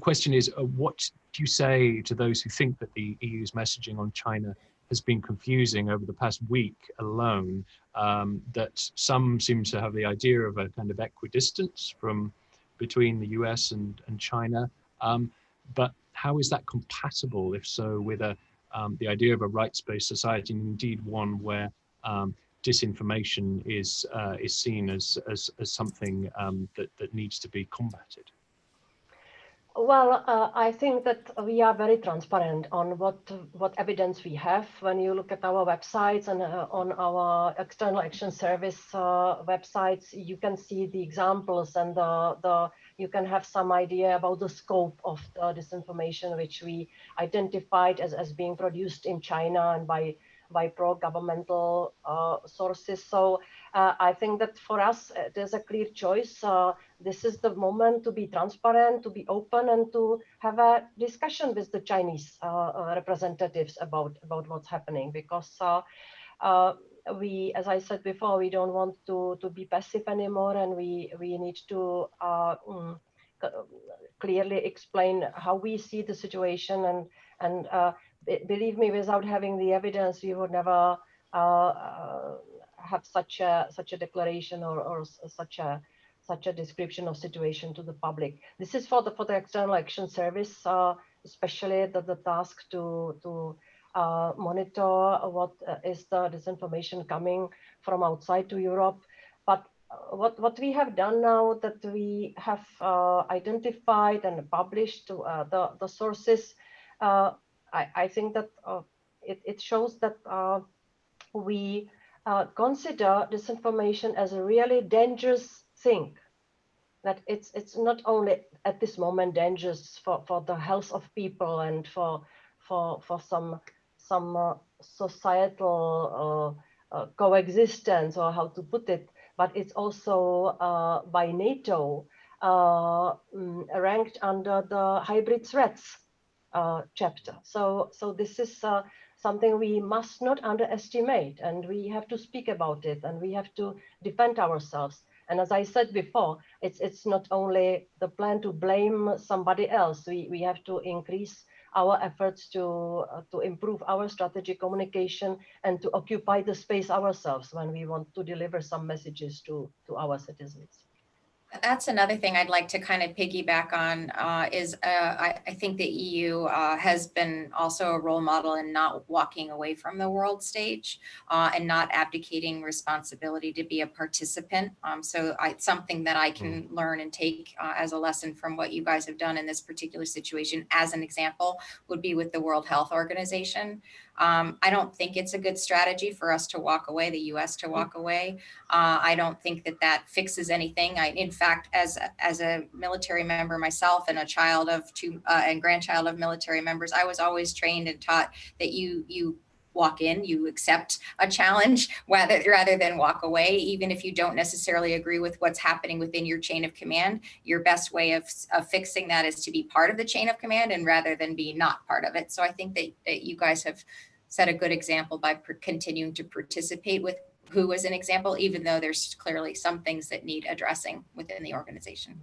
question is, what do you say to those who think that the EU's messaging on China has been confusing over the past week alone? That some seem to have the idea of a kind of equidistance between the US and China, but how is that compatible, if so, with the idea of a rights-based society, and indeed one where disinformation is seen as something that needs to be combated? Well, I think that we are very transparent on what evidence we have. When you look at our websites and on our External Action Service websites, you can see the examples, and you can have some idea about the scope of the disinformation which we identified as being produced in China and by pro-governmental sources. So I think that for us, there's a clear choice. This is the moment to be transparent, to be open, and to have a discussion with the Chinese representatives about what's happening. Because we, as I said before, we don't want to be passive anymore, and we need to clearly explain how we see the situation. And believe me, without having the evidence, we would never have such a declaration or such a description of situation to the public. This is for the External Action Service, especially the task to monitor what is the disinformation coming from outside to Europe. But what we have done now, that we have identified and published the sources, I think that it shows that we consider disinformation as a really dangerous thing. That it's not only at this moment dangerous for the health of people and for some societal coexistence, or how to put it, but it's also by NATO ranked under the hybrid threats chapter. So this is something we must not underestimate, and we have to speak about it, and we have to defend ourselves. And as I said before, it's not only the plan to blame somebody else. We have to increase our efforts to improve our strategic communication and to occupy the space ourselves when we want to deliver some messages to our citizens. That's another thing I'd like to kind of piggyback on I think the EU has been also a role model in not walking away from the world stage and not abdicating responsibility to be a participant. So it's something that I can learn and take as a lesson from what you guys have done in this particular situation. As an example would be with the World Health Organization. I don't think it's a good strategy for us to walk away, the US to walk away. I don't think that fixes anything. In fact, as a military member myself and a child of two and grandchild of military members, I was always trained and taught that you walk in, you accept a challenge rather than walk away, even if you don't necessarily agree with what's happening within your chain of command. Your best way of fixing that is to be part of the chain of command, and rather than be not part of it. So I think that you guys have set a good example by continuing to participate with WHO as an example, even though there's clearly some things that need addressing within the organization.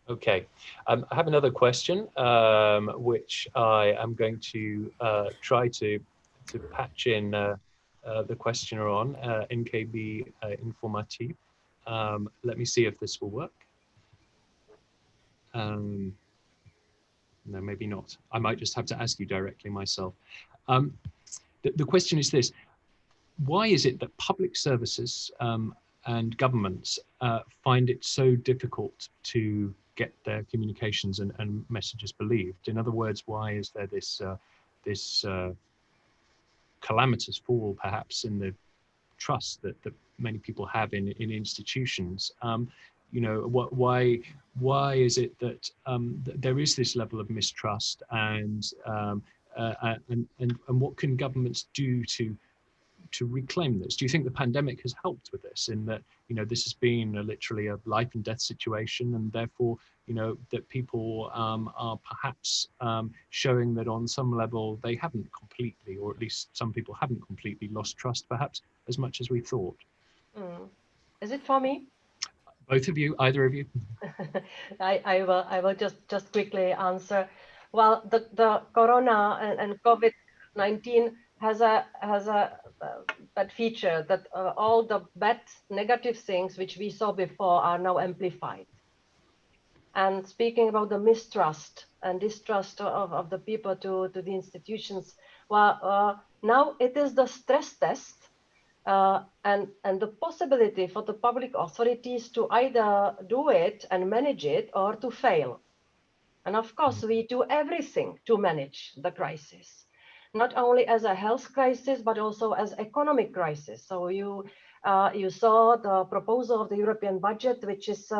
Okay, I have another question, which I am going to try to patch in the questioner on, NKB Informativ. Let me see if this will work. No, maybe not. I might just have to ask you directly myself. The question is this: why is it that public services and governments find it so difficult to get their communications and messages believed? In other words, why is there this calamitous fall, perhaps, in the trust that many people have in institutions? Why is it that there is this level of mistrust, and what can governments do to reclaim this? Do you think the pandemic has helped with this, in that this has been literally a life and death situation, and therefore that people are perhaps showing that on some level they haven't completely, or at least some people haven't completely lost trust, perhaps as much as we thought? Is it for me? Both of you, either of you? I will just quickly answer. Well, the corona and COVID-19 has a that feature that all the bad negative things which we saw before are now amplified. And speaking about the mistrust and distrust of the people to the institutions, well, now it is the stress test and the possibility for the public authorities to either do it and manage it, or to fail. And of course, we do everything to manage the crisis, not only as a health crisis, but also as economic crisis. So you saw the proposal of the European budget, which is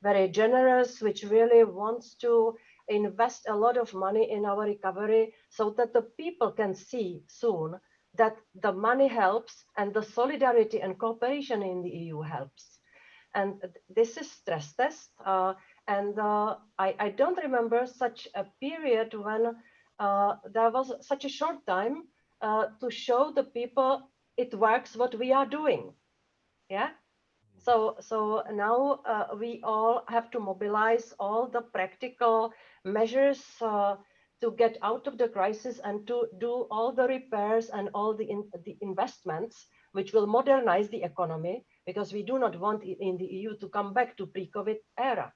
very generous, which really wants to invest a lot of money in our recovery, so that the people can see soon that the money helps, and the solidarity and cooperation in the EU helps. And this is stress test. I don't remember such a period when there was such a short time to show the people it works what we are doing. Yeah. So now we all have to mobilize all the practical measures to get out of the crisis, and to do all the repairs and all the investments which will modernize the economy, because we do not want in the EU to come back to pre-COVID era.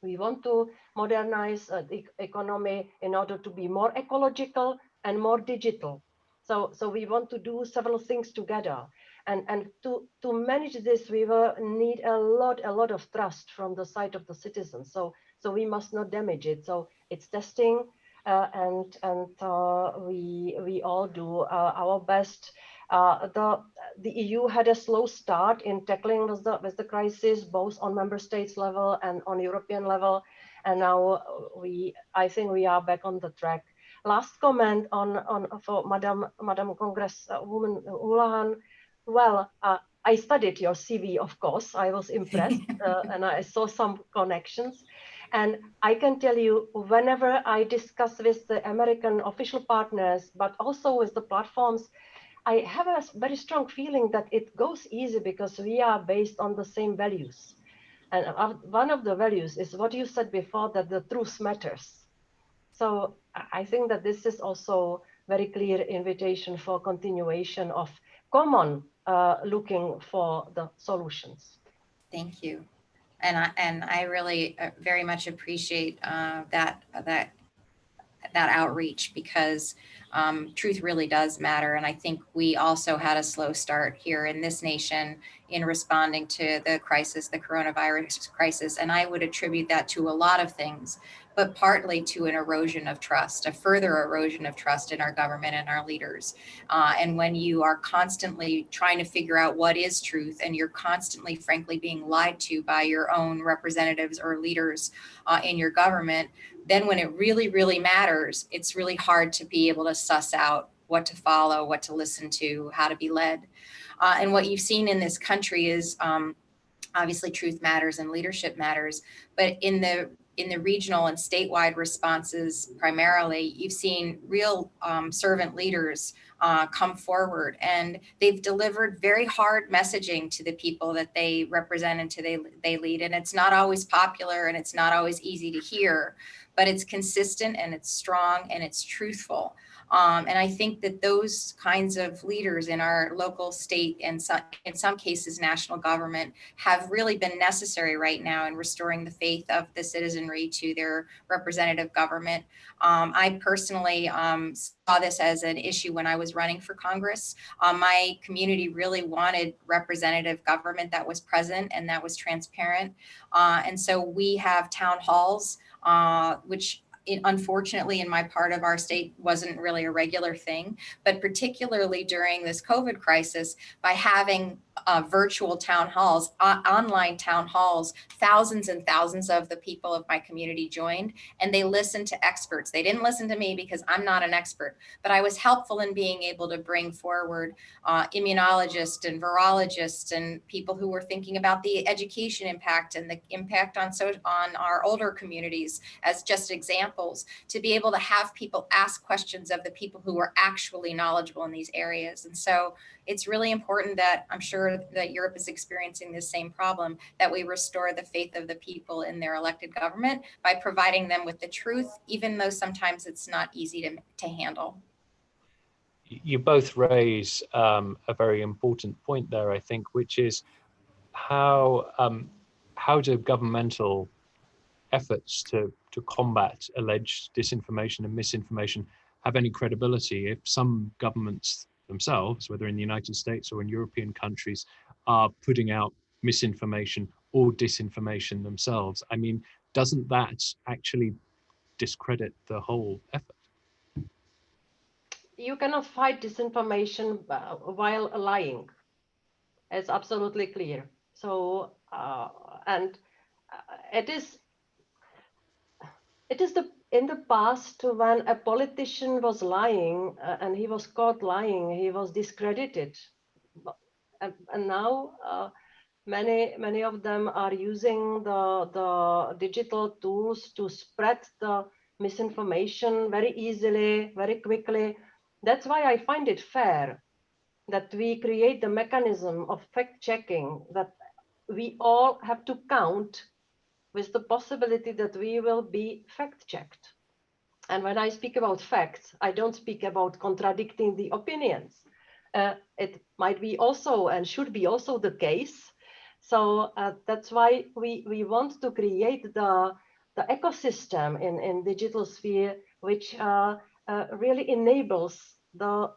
We want to modernize the economy in order to be more ecological and more digital. So we want to do several things together. And to manage this, we will need a lot of trust from the side of the citizens. So we must not damage it. So it's testing, and we all do our best. The EU had a slow start in tackling with the crisis, both on member states level and on European level, and now I think we are back on the track. Last comment for Madam Congresswoman Houlahan. Well, I studied your CV, of course. I was impressed, and I saw some connections. And I can tell you, whenever I discuss with the American official partners, but also with the platforms, I have a very strong feeling that it goes easy, because we are based on the same values. And one of the values is what you said before, that the truth matters. So I think that this is also very clear invitation for continuation of common looking for the solutions. Thank you. And I really very much appreciate that outreach, because truth really does matter. And I think we also had a slow start here in this nation in responding to the crisis, the coronavirus crisis. And I would attribute that to a lot of things, but partly to an erosion of trust, a further erosion of trust in our government and our leaders. And when you are constantly trying to figure out what is truth, and you're constantly, frankly, being lied to by your own representatives or leaders in your government, then when it really, really matters, it's really hard to be able to suss out what to follow, what to listen to, how to be led. And what you've seen in this country is obviously truth matters and leadership matters, but in the regional and statewide responses, primarily, you've seen real servant leaders come forward, and they've delivered very hard messaging to the people that they represent and they lead. And it's not always popular, and it's not always easy to hear, but it's consistent, and it's strong, and it's truthful. And I think that those kinds of leaders in our local, state, and in some cases national government have really been necessary right now in restoring the faith of the citizenry to their representative government. I personally saw this as an issue when I was running for Congress. My community really wanted representative government that was present and that was transparent. And so we have town halls, which unfortunately in my part of our state wasn't really a regular thing, but particularly during this COVID crisis, by having virtual town halls, online town halls, thousands and thousands of the people of my community joined, and they listened to experts. They didn't listen to me because I'm not an expert, but I was helpful in being able to bring forward immunologists and virologists and people who were thinking about the education impact and the impact on our older communities as just examples, to be able to have people ask questions of the people who are actually knowledgeable in these areas. And so it's really important that, I'm sure that Europe is experiencing this same problem, that we restore the faith of the people in their elected government by providing them with the truth, even though sometimes it's not easy to handle. You both raise a very important point there, I think, which is how do governmental efforts to combat alleged disinformation and misinformation have any credibility if some governments themselves, whether in the United States or in European countries, are putting out misinformation or disinformation themselves? I mean, doesn't that actually discredit the whole effort? You cannot fight disinformation while lying. It's absolutely clear. So, it is in the past, when a politician was lying and he was caught lying, he was discredited. And now many of them are using the digital tools to spread the misinformation very easily, very quickly. That's why I find it fair that we create the mechanism of fact checking, that we all have to count with the possibility that we will be fact checked. And when I speak about facts, I don't speak about contradicting the opinions. It might be also and should be also the case. So that's why we want to create the ecosystem in digital sphere, which really enables the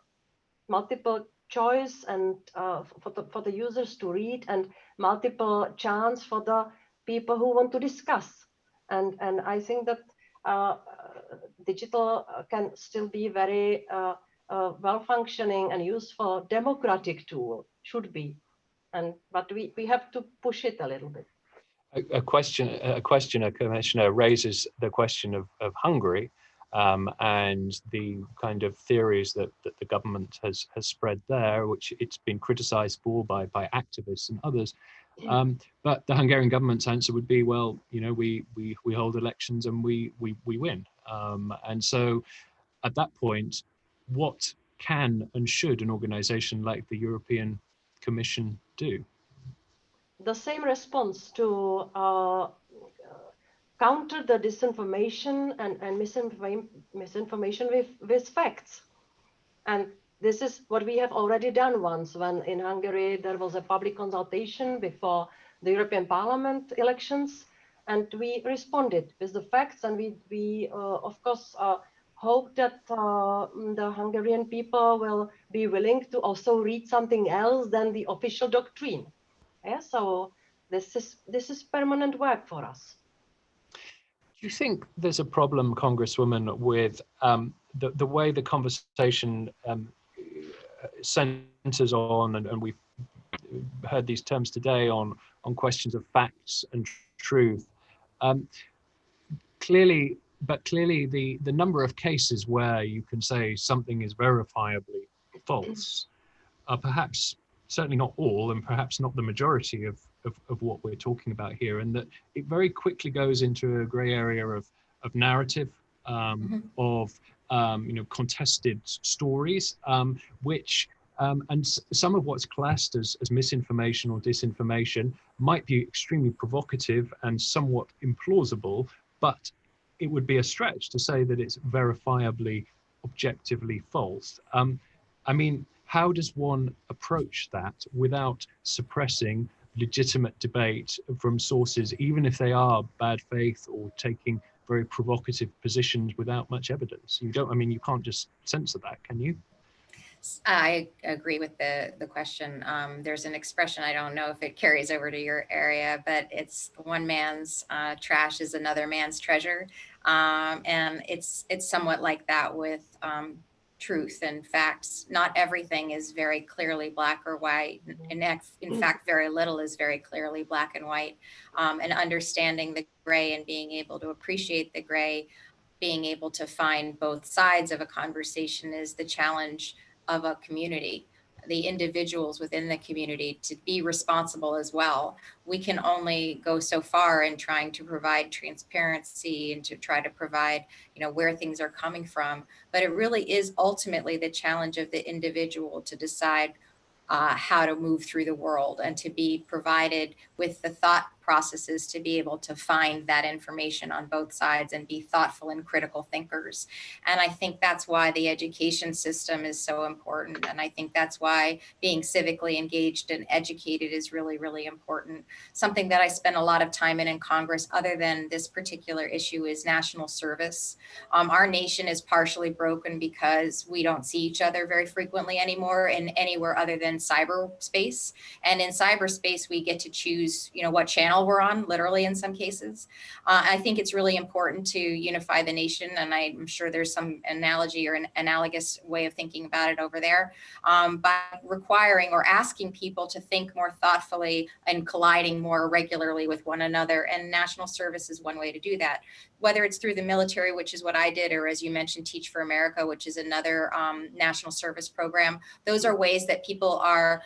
multiple choice and for the users to read, and multiple chance for the people who want to discuss. And I think that digital can still be very well-functioning and useful democratic tool, should be. But we have to push it a little bit. A commissioner raises the question of Hungary and the kind of theories that the government has spread there, which it's been criticized for by activists and others. But the Hungarian government's answer would be, well, you know, we hold elections and we win. And so at that point, what can and should an organization like the European Commission do? The same response to counter the disinformation and misinformation with facts. And this is what we have already done once, when in Hungary there was a public consultation before the European Parliament elections, and we responded with the facts, and we of course hope that the Hungarian people will be willing to also read something else than the official doctrine. Yeah, so this is permanent work for us. Do you think there's a problem, Congresswoman, with the way the conversation centers on, and we've heard these terms today, on questions of facts and truth? Clearly the number of cases where you can say something is verifiably false are perhaps certainly not all, and perhaps not the majority of what we're talking about here, and that it very quickly goes into a gray area of narrative, of contested stories, which and some of what's classed as misinformation or disinformation might be extremely provocative and somewhat implausible, but it would be a stretch to say that it's verifiably objectively false. I mean, how does one approach that without suppressing legitimate debate from sources, even if they are bad faith or taking very provocative positions without much evidence? You don't, I mean, you can't just censor that, can you? I agree with the question. There's an expression, I don't know if it carries over to your area, but it's one man's trash is another man's treasure. And it's somewhat like that with truth and facts. Not everything is very clearly black or white. In fact, very little is very clearly black and white. And understanding the gray and being able to appreciate the gray, being able to find both sides of a conversation is the challenge of a community, the individuals within the community to be responsible as well. We can only go so far in trying to provide transparency and to try to provide, where things are coming from. But it really is ultimately the challenge of the individual to decide how to move through the world and to be provided with the thought processes to be able to find that information on both sides and be thoughtful and critical thinkers. And I think that's why the education system is so important. And I think that's why being civically engaged and educated is really, really important. Something that I spend a lot of time in Congress, other than this particular issue, is national service. Our nation is partially broken because we don't see each other very frequently anymore in anywhere other than cyberspace. And in cyberspace, we get to choose, what channel we're on, literally in some cases. I think it's really important to unify the nation. And I'm sure there's some analogy or an analogous way of thinking about it over there, by requiring or asking people to think more thoughtfully and colliding more regularly with one another. And national service is one way to do that, whether it's through the military, which is what I did, or as you mentioned, Teach for America, which is another national service program. Those are ways that people are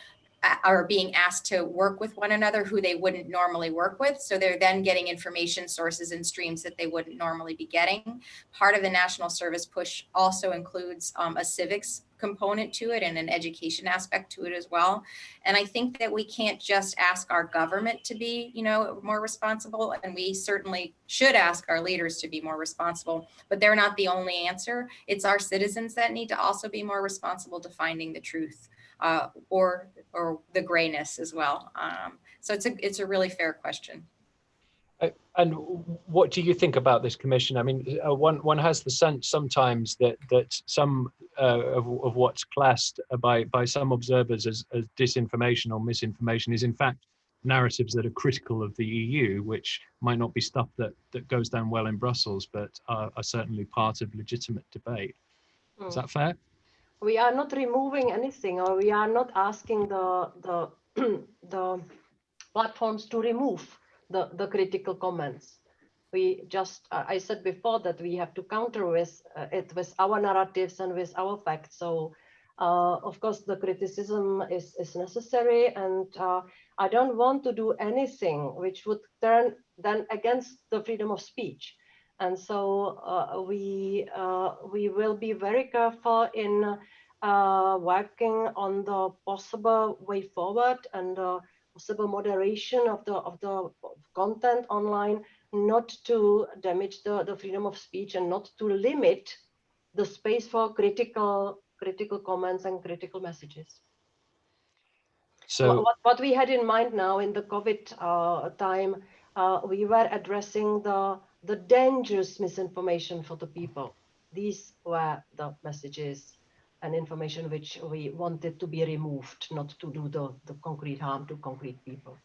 being asked to work with one another who they wouldn't normally work with. So they're then getting information sources and streams that they wouldn't normally be getting. Part of the national service push also includes a civics component to it and an education aspect to it as well. And I think that we can't just ask our government to be, more responsible, and we certainly should ask our leaders to be more responsible, but they're not the only answer. It's our citizens that need to also be more responsible to finding the truth. Or the grayness as well. So it's a really fair question. And what do you think about this commission? I mean, one has the sense sometimes that some of what's classed by some observers as disinformation or misinformation is in fact narratives that are critical of the EU, which might not be stuff that goes down well in Brussels, but are certainly part of legitimate debate. Is that fair? We are not removing anything, or we are not asking the platforms to remove the critical comments. We just, I said before that we have to counter it with our narratives and with our facts. So of course the criticism is necessary, and I don't want to do anything which would turn then against the freedom of speech. And so we will be very careful in working on the possible way forward and possible moderation of the content online, not to damage the freedom of speech and not to limit the space for critical comments and critical messages. So what we had in mind now in the COVID time, we were addressing the dangerous misinformation for the people. These were the messages and information which we wanted to be removed, not to do the concrete harm to concrete people.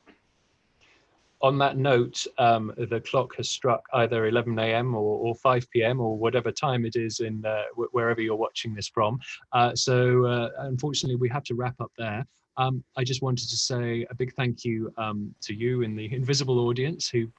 On that note, the clock has struck either 11 a.m. or 5 p.m. or whatever time it is in wherever you're watching this from. So unfortunately, we have to wrap up there. I just wanted to say a big thank you to you in the invisible audience who've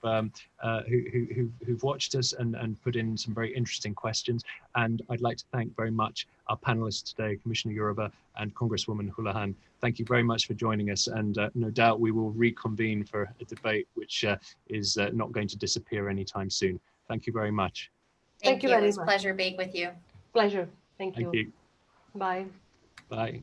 watched us and put in some very interesting questions. And I'd like to thank very much our panelists today, Commissioner Jourová and Congresswoman Houlahan. Thank you very much for joining us. And no doubt we will reconvene for a debate which is not going to disappear anytime soon. Thank you very much. Thank you. It was a pleasure being with you. Pleasure. Thank you. Thank you. Bye. Bye.